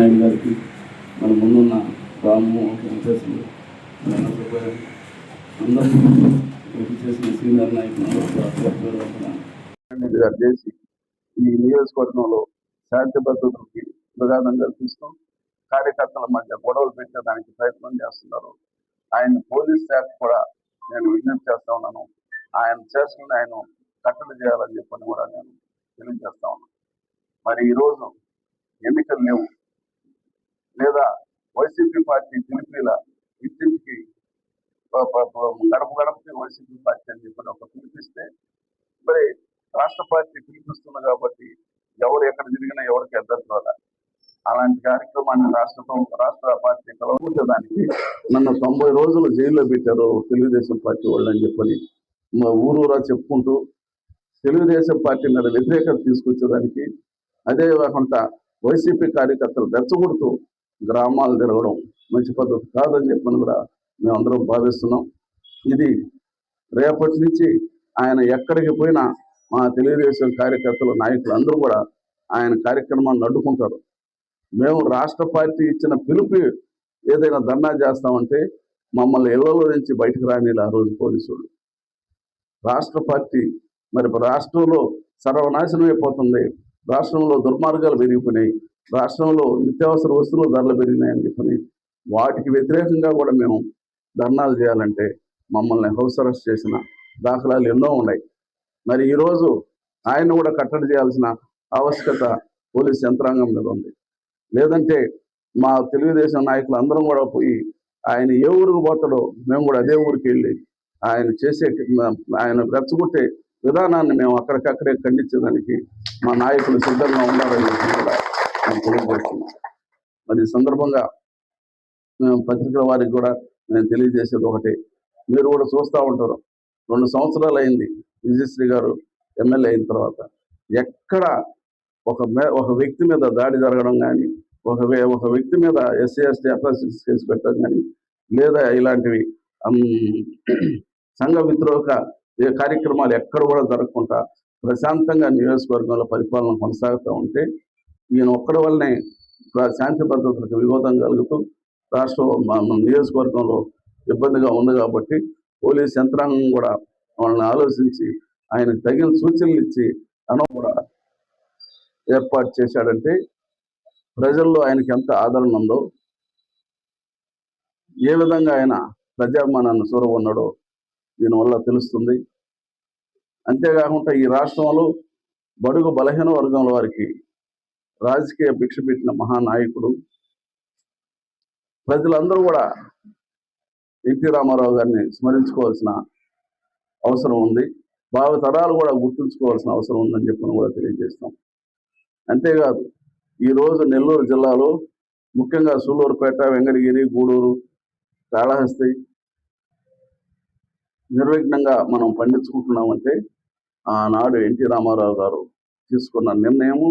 నాయుడు గారికి, మన ముందున్న రాము వెంకటేశ్వరు అందరూ కృషి చేసిన సీనియర్ నాయకులు గారు చేసి ఈ నియోజకవర్గంలో శాంతి భద్రతలకి ప్రధానం కల్పిస్తూ కార్యకర్తల మధ్య గొడవలు పెట్టడానికి ప్రయత్నం చేస్తున్నారు. ఆయన పోలీస్ శాఖ కూడా నేను విజ్ఞప్తి చేస్తా ఉన్నాను. ఆయన చేస్తున్న ఆయన కట్టడి చేయాలని చెప్పని కూడా నేను తెలియజేస్తా ఉన్నాను. మరి ఈరోజు ఎన్నికలు లేవు, లేదా వైసీపీ పార్టీ పిలిపిల ఇంటింటికి గడప గడపకి వైసీపీ పార్టీ అని చెప్పని ఒక పిలిపిస్తే, మరి రాష్ట్ర పార్టీ పిలిపిస్తుంది కాబట్టి ఎవరు ఎక్కడ తిరిగినా ఎవరికి అభ్యర్థుల అలాంటి కార్యక్రమాన్ని రాష్ట్ర పార్టీ కలవడానికి నన్ను 90 రోజులు జైల్లో పెట్టారు తెలుగుదేశం పార్టీ వాళ్ళు అని చెప్పని మా ఊరూరా చెప్పుకుంటూ తెలుగుదేశం పార్టీ మీద వ్యతిరేకత తీసుకొచ్చేదానికి, అదే కాకుండా వైసీపీ కార్యకర్తలు రెచ్చగొడుతూ గ్రామాలు తిరగడం మంచి పద్ధతి కాదని చెప్పని కూడా మేమందరం భావిస్తున్నాం. ఇది రేపటి నుంచి ఆయన ఎక్కడికి పోయినా మా తెలుగుదేశం కార్యకర్తలు నాయకులు అందరూ కూడా ఆయన కార్యక్రమాన్ని అడ్డుకుంటారు. మేము రాష్ట్ర పార్టీ ఇచ్చిన పిలుపు ఏదైనా ధర్నా చేస్తామంటే మమ్మల్ని ఇళ్లలో నుంచి బయటకు రానిలా ఆ రోజు పోలీసులు. రాష్ట్ర పార్టీ మరి రాష్ట్రంలో సర్వనాశనం అయిపోతుంది, రాష్ట్రంలో దుర్మార్గాలు పెరిగిపోయినాయి, రాష్ట్రంలో నిత్యావసర వస్తువులు ధరలు పెరిగినాయని చెప్పని వాటికి వ్యతిరేకంగా కూడా మేము ధర్నాలు చేయాలంటే మమ్మల్ని హౌస్ అరెస్ట్ చేసిన దాఖలాలు ఎన్నో ఉన్నాయి. మరి ఈరోజు ఆయన కూడా కట్టడి చేయాల్సిన ఆవశ్యకత పోలీస్ యంత్రాంగం మీద ఉంది. లేదంటే మా తెలుగుదేశం నాయకులు అందరం కూడా పోయి ఆయన ఏ ఊరికి పోతాడో మేము కూడా అదే ఊరికి వెళ్ళి ఆయన రెచ్చగొట్టే విధానాన్ని మేము అక్కడికక్కడే ఖండించేదానికి మా నాయకులు సిద్ధంగా ఉన్నారని కూడా మేము తెలియజేస్తున్నాం. మరి ఈ సందర్భంగా మేము పత్రికల వారికి కూడా నేను తెలియజేసేది ఒకటే, మీరు కూడా చూస్తూ ఉంటారు, 2 సంవత్సరాలు అయింది విజయశ్రీ గారు ఎమ్మెల్యే అయిన తర్వాత ఎక్కడ ఒక వ్యక్తి మీద దాడి జరగడం కానీ, ఒక వ్యక్తి మీద ఎస్సీ ఎస్టీ అట్రాసిటీస్ కేసు పెట్టడం కానీ, లేదా ఇలాంటివి సంఘ విద్రోహ కార్యక్రమాలు ఎక్కడ కూడా జరగకుండా ప్రశాంతంగా నియోజకవర్గంలో పరిపాలన కొనసాగుతూ ఉంటే ఈయన ఒక్కడి వల్లనే శాంతి భద్రతలకు విరోధం కలుగుతూ రాష్ట్రం నియోజకవర్గంలో ఇబ్బందిగా ఉంది. కాబట్టి పోలీస్ యంత్రాంగం కూడా వాళ్ళని ఆలోచించి ఆయనకు తగిన సూచనలు ఇచ్చి కూడా ఏర్పాటు చేశాడంటే ప్రజల్లో ఆయనకి ఎంత ఆదరణ ఉందో, ఏ విధంగా ఆయన ప్రజాభిమానాన్ని చూరగొన్నాడో దీనివల్ల తెలుస్తుంది. అంతేకాకుండా ఈ రాష్ట్రంలో బడుగు బలహీన వర్గంలో వారికి రాజకీయ భిక్ష పెట్టిన మహానాయకుడు. ప్రజలందరూ కూడా ఎన్టీ రామారావు గారిని స్మరించుకోవాల్సిన అవసరం ఉంది, భావితరాలు కూడా గుర్తుంచుకోవాల్సిన అవసరం ఉందని చెప్పని కూడా తెలియజేస్తాం. అంతేకాదు ఈరోజు నెల్లూరు జిల్లాలో ముఖ్యంగా సూలూరుపేట, వెంకటగిరి, గూడూరు, కాళహస్తి నిర్విఘ్నంగా మనం పండించుకుంటున్నామంటే ఆనాడు ఎన్టీ రామారావు గారు తీసుకున్న నిర్ణయము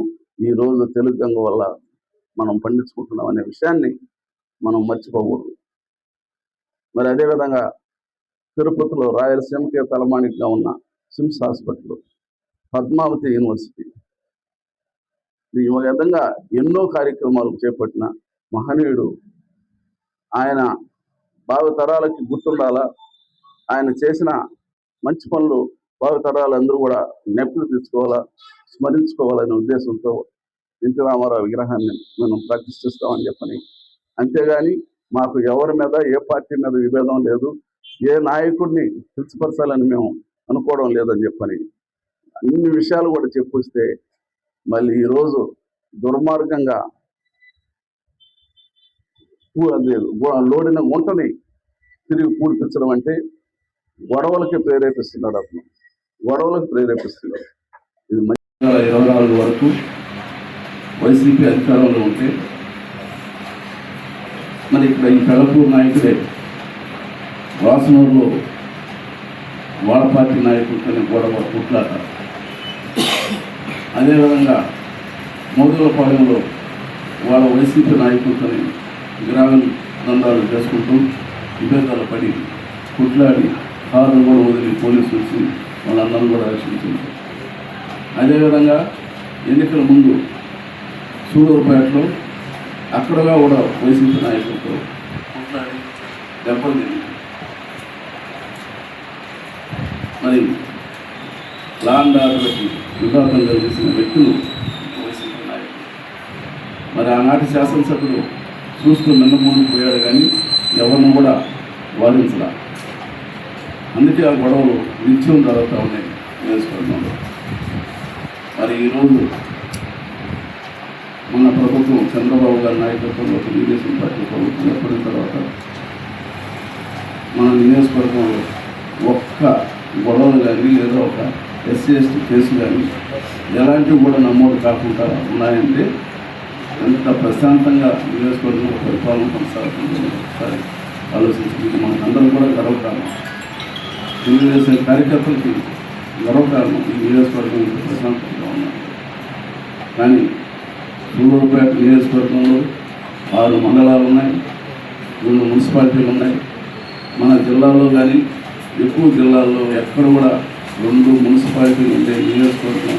ఈరోజు తెలుగు గంగ వల్ల మనం పండించుకుంటున్నాం అనే విషయాన్ని మనం మర్చిపోకూడదు. మరి అదేవిధంగా తిరుపతిలో రాయలసీమకే తలమానికగా ఉన్న సిమ్స్ హాస్పిటల్, పద్మావతి యూనివర్సిటీ, ఈ విధంగా ఎన్నో కార్యక్రమాలు చేపట్టిన మహనీయుడు. ఆయన భావితరాలకి గుర్తుండాలా, ఆయన చేసిన మంచి పనులు భావితరాలందరూ కూడా నెప్పులు తెచ్చుకోవాలా, స్మరించుకోవాలనే ఉద్దేశంతో ఎన్టీ రామారావు విగ్రహాన్ని మనం ప్రతిష్ఠిస్తామని చెప్పని, అంతేగాని మాకు ఎవరి మీద ఏ పార్టీ మీద విభేదం లేదు, ఏ నాయకుడిని కించపరచాలని మేము అనుకోవడం లేదని చెప్పని అన్ని విషయాలు కూడా చెప్పొస్తే మళ్ళీ ఈరోజు దుర్మార్గంగా లోడిన గుంటని తిరిగి పూడిపించడం అంటే గొడవలకి ప్రేరేపిస్తున్నాడు. అతను గొడవలకు ప్రేరేపిస్తున్నాడు. ఇది 2024 వరకు వైసీపీ అధికారంలో ఉంటే మరి ఇక్కడ ఈ పెదపూర్ నాయకుడే వాసనూరులో వాళ్ళ పార్టీ నాయకుడితో గొడవ కుట్లాట, అదేవిధంగా మోదులపాలెంలో వాళ్ళ వైసీపీ నాయకులతో గ్రామీణ దందాలు చేసుకుంటూ విభేదాలు పడి కుట్లాడి కారు కూడా వదిలి పోలీసులు వచ్చి వాళ్ళందరూ కూడా రక్షించారు. అదేవిధంగా ఎన్నికల ముందు సూలూరుపేటలో అక్కడగా కూడా వైసీపీ నాయకులతో కొట్లాడి దెబ్బలు తిరిగి మరి లాండ్ ఆర్డర్లకి విఘాతం కలిగిస్తున్న వ్యక్తులు వైసీపీ నాయకులు. మరి ఆనాటి శాసనసభ్యులు చూస్తూ నిన్నమూడు పోయాడు కానీ ఎవరిని కూడా వాదించడా. అందుకే ఆ గొడవలు నిత్యం జరుగుతూ ఉన్నాయి నియోజకవర్గంలో. మరి ఈరోజు మన ప్రభుత్వం చంద్రబాబు గారి నాయకత్వంలో తెలుగుదేశం పార్టీ ప్రభుత్వం ఏర్పడిన తర్వాత మన నియోజకవర్గంలో ఒక్క గొడవలు కానీ లేదా ఒక ఎస్సీ ఎస్టీ కేసు కానీ ఎలాంటివి కూడా నమోదు కాకుండా ఉన్నాయంటే ఎంత ప్రశాంతంగా నియోజకవర్గంలో పరిపాలన కొనసాగుతుంది ఒకసారి ఆలోచించి మనకందరం కూడా గర్వకారణం. తెలుగుదేశం కార్యకర్తలకి గర్వకారణం ఈ నియోజకవర్గం ప్రశాంతంగా ఉన్నారు. కానీ సూళ్ళూరుపేట నియోజకవర్గంలో 6 మండలాలు ఉన్నాయి, 2 మున్సిపాలిటీలు ఉన్నాయి. మన జిల్లాలో కానీ ఎక్కువ జిల్లాల్లో ఎక్కడ కూడా 2 మున్సిపాలిటీలు ఉండే నియోజకవర్గం